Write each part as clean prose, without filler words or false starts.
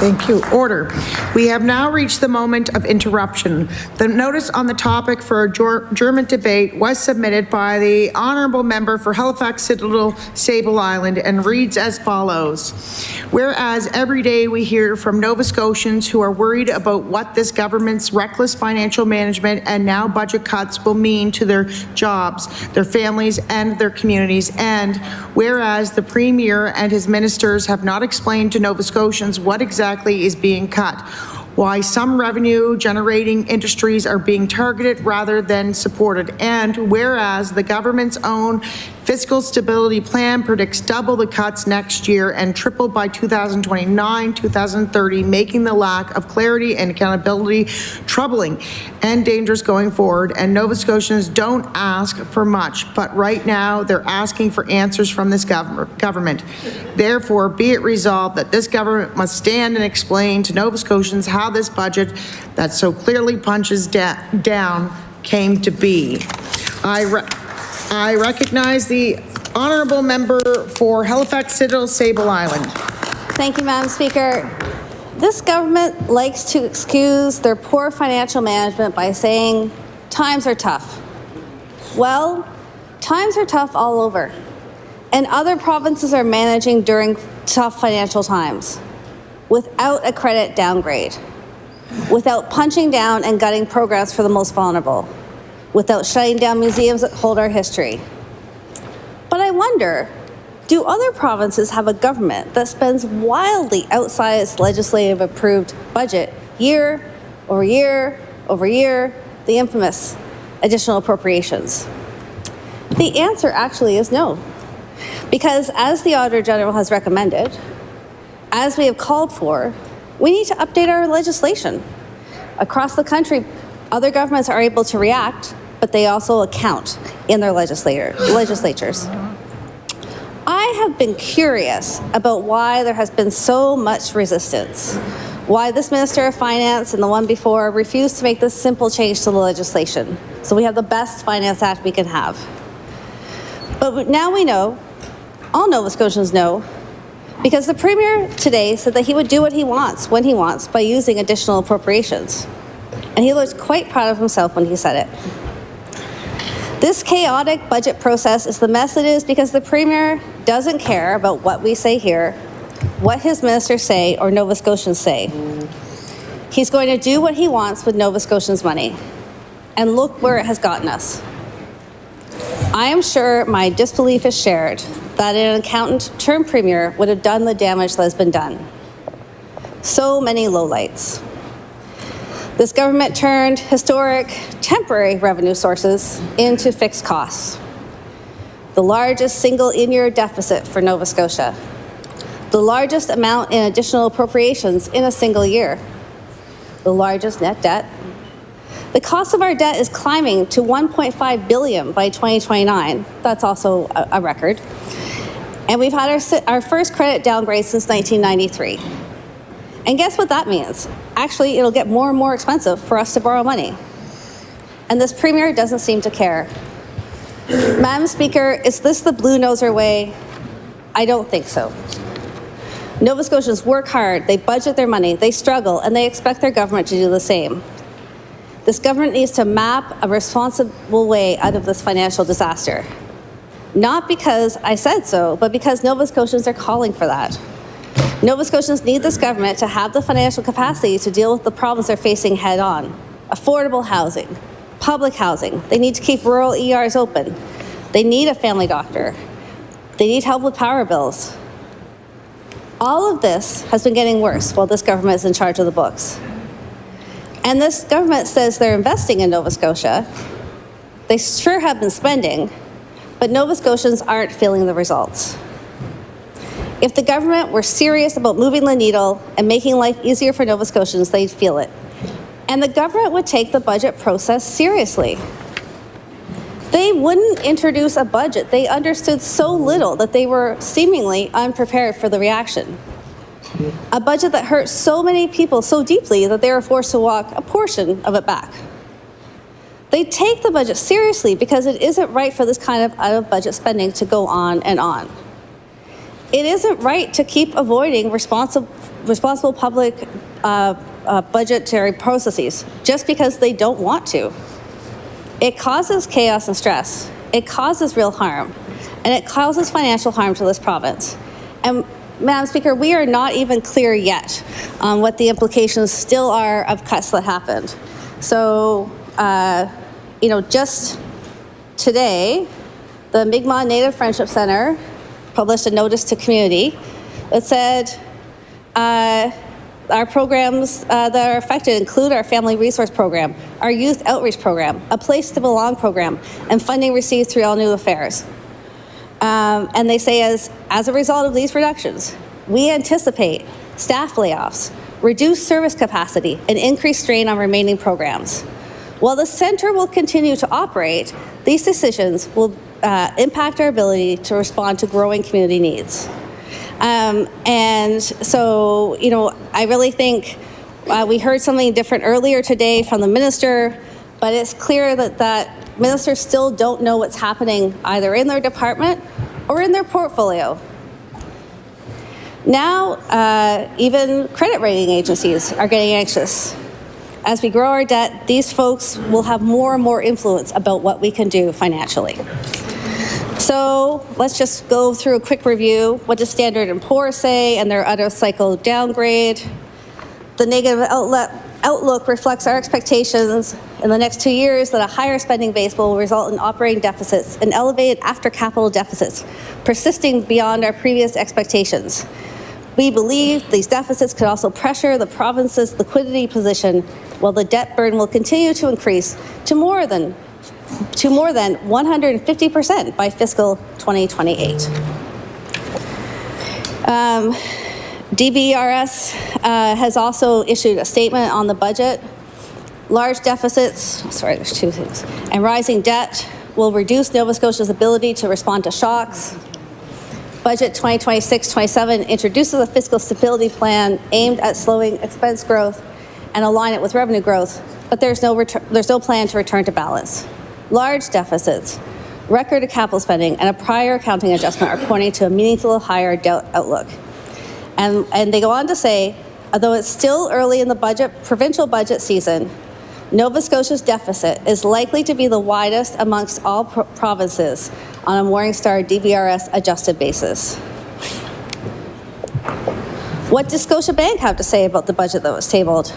Thank you. Order. We have now reached the moment of interruption. The notice on the topic for adjournment debate was submitted by the Honourable Member for Halifax Citadel Sable Island and reads as follows. Whereas every day we hear from Nova Scotians who are worried about what this government's reckless financial management and now budget cuts will mean to their jobs, their families, and their communities, and whereas the Premier and his ministers have not explained to Nova Scotians what exactly is being cut, why some revenue-generating industries are being targeted rather than supported, and whereas the government's own fiscal stability plan predicts double the cuts next year and triple by 2029-2030, making the lack of clarity and accountability troubling and dangerous going forward. And Nova Scotians don't ask for much, but right now they're asking for answers from this government. Therefore, be it resolved that this government must stand and explain to Nova Scotians how this budget that so clearly punches down came to be. I recognize the Honourable Member for Halifax Citadel Sable Island. Thank you, Madam Speaker. This government likes to excuse their poor financial management by saying times are tough. Well, times are tough all over, and other provinces are managing during tough financial times without a credit downgrade, without punching down and gutting programs for the most vulnerable, without shutting down museums that hold our history. But I wonder, do other provinces have a government that spends wildly outside its legislative approved budget year over year over year, the infamous additional appropriations? The answer actually is no. Because as the Auditor General has recommended, as we have called for, we need to update our legislation. Across the country, other governments are able to react, but they also account in their legislatures. I have been curious about why there has been so much resistance, why this Minister of Finance and the one before refused to make this simple change to the legislation, so we have the best Finance Act we can have. But now we know, all Nova Scotians know, because the Premier today said that he would do what he wants, when he wants, by using additional appropriations. And he looked quite proud of himself when he said it. This chaotic budget process is the mess it is because the Premier doesn't care about what we say here, what his ministers say, or Nova Scotians say. He's going to do what he wants with Nova Scotians' money. And look where it has gotten us. I am sure my disbelief is shared that an accountant turned Premier would have done the damage that has been done. So many lowlights. This government turned historic, temporary revenue sources into fixed costs. The largest single in-year deficit for Nova Scotia. The largest amount in additional appropriations in a single year. The largest net debt. The cost of our debt is climbing to $1.5 billion by 2029. That's also a record. And we've had our first credit downgrade since 1993. And guess what that means? Actually, it'll get more and more expensive for us to borrow money. And this Premier doesn't seem to care. Madam Speaker, is this the blue noser way? I don't think so. Nova Scotians work hard, they budget their money, they struggle, and they expect their government to do the same. This government needs to map a responsible way out of this financial disaster. Not because I said so, but because Nova Scotians are calling for that. Nova Scotians need this government to have the financial capacity to deal with the problems they're facing head on. Affordable housing, public housing. They need to keep rural ERs open. They need a family doctor. They need help with power bills. All of this has been getting worse while this government is in charge of the books. And this government says they're investing in Nova Scotia. They sure have been spending, but Nova Scotians aren't feeling the results. If the government were serious about moving the needle and making life easier for Nova Scotians, they'd feel it. And the government would take the budget process seriously. They wouldn't introduce a budget. They understood so little that they were seemingly unprepared for the reaction. A budget that hurt so many people so deeply that they were forced to walk a portion of it back. They take the budget seriously because it isn't right for this kind of out-of-budget spending to go on and on. It isn't right to keep avoiding responsible responsible public budgetary processes just because they don't want to. It causes chaos and stress. It causes real harm, and it causes financial harm to this province. And Madam Speaker, we are not even clear yet on what the implications still are of cuts that happened. So, just today, the Mi'kmaq Native Friendship Centre published a notice to community that said our programs that are affected include our Family Resource Program, our Youth Outreach Program, a Place to Belong program, and funding received through All New Affairs. And they say as a result of these reductions, we anticipate staff layoffs, reduced service capacity, and increased strain on remaining programs. While the centre will continue to operate, these decisions will impact our ability to respond to growing community needs. And so, I really think we heard something different earlier today from the minister, but it's clear that ministers still don't know what's happening either in their department or in their portfolio. Now, even credit rating agencies are getting anxious. As we grow our debt, these folks will have more and more influence about what we can do financially. So let's just go through a quick review. What does Standard & Poor's say and their other cycle downgrade? The negative outlook reflects our expectations in the next 2 years that a higher spending base will result in operating deficits and elevated after-capital deficits, persisting beyond our previous expectations. We believe these deficits could also pressure the province's liquidity position, while the debt burden will continue to increase to more than 150% by fiscal 2028. DBRS has also issued a statement on the budget. Large deficits, there's two things, and rising debt will reduce Nova Scotia's ability to respond to shocks. Budget 2026-27 introduces a fiscal stability plan aimed at slowing expense growth and align it with revenue growth, but there's no plan to return to balance. Large deficits, record capital spending, and a prior accounting adjustment are pointing to a meaningful higher debt outlook. And they go on to say, although it's still early in the provincial budget season, Nova Scotia's deficit is likely to be the widest amongst all provinces on a Morningstar DBRS adjusted basis. What does Scotiabank have to say about the budget that was tabled?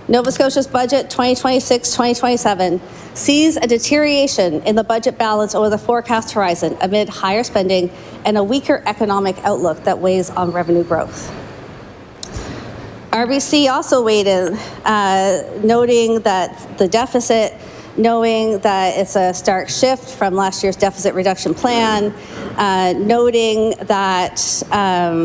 Nova Scotia's budget 2026-2027 sees a deterioration in the budget balance over the forecast horizon amid higher spending and a weaker economic outlook that weighs on revenue growth. RBC also weighed in, noting that the deficit, knowing that it's a stark shift from last year's deficit reduction plan, noting that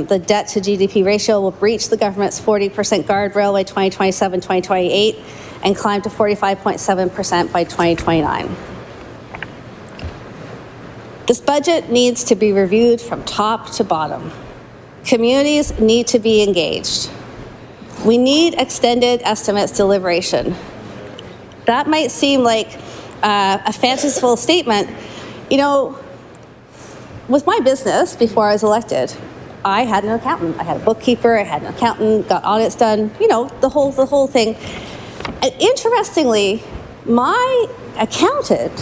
the debt to GDP ratio will breach the government's 40% guardrail by 2027-2028 and climb to 45.7% by 2029. This budget needs to be reviewed from top to bottom. Communities need to be engaged. We need extended estimates deliberation. That might seem like a fanciful statement. With my business before I was elected, I had an accountant. I had a bookkeeper. I had an accountant. Got audits done. The whole thing. And interestingly, my accountant,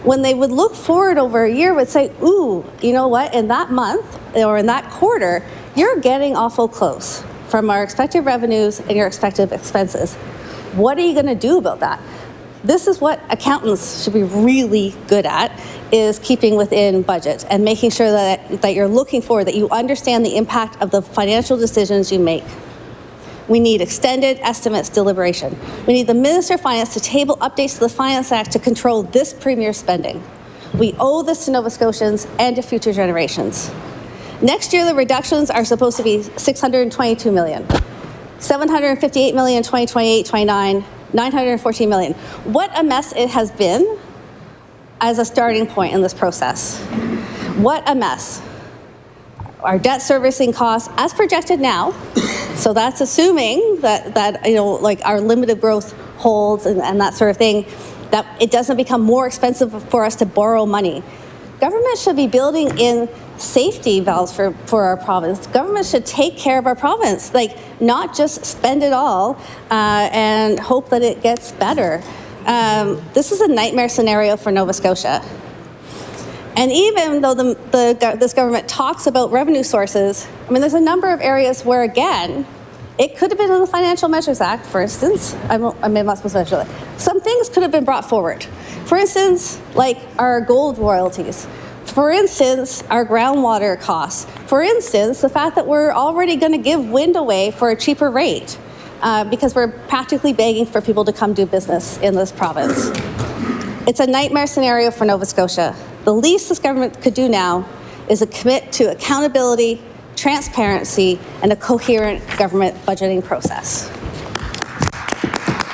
when they would look forward over a year, would say, "Ooh, you know what? In that month or in that quarter, you're getting awful close from our expected revenues and your expected expenses. What are you going to do about that?" This is what accountants should be really good at, is keeping within budget and making sure that you're looking forward, that you understand the impact of the financial decisions you make. We need extended estimates deliberation. We need the Minister of Finance to table updates to the Finance Act to control this premier spending. We owe this to Nova Scotians and to future generations. Next year, the reductions are supposed to be $622 million, $758 million in 2028-29, $914 million. What a mess it has been as a starting point in this process. What a mess. Our debt servicing costs, as projected now, so that's assuming that our limited growth holds and that sort of thing, that it doesn't become more expensive for us to borrow money. Government should be building in safety valves for our province. Government should take care of our province, like not just spend it all and hope that it gets better. This is a nightmare scenario for Nova Scotia. And even though this government talks about revenue sources, I mean, there's a number of areas where, again, it could have been in the Financial Measures Act, for instance. I'm not supposed to mention it. Some things could have been brought forward. For instance, like our gold royalties. For instance, our groundwater costs. For instance, the fact that we're already going to give wind away for a cheaper rate because we're practically begging for people to come do business in this province. It's a nightmare scenario for Nova Scotia. The least this government could do now is commit to accountability, transparency, and a coherent government budgeting process.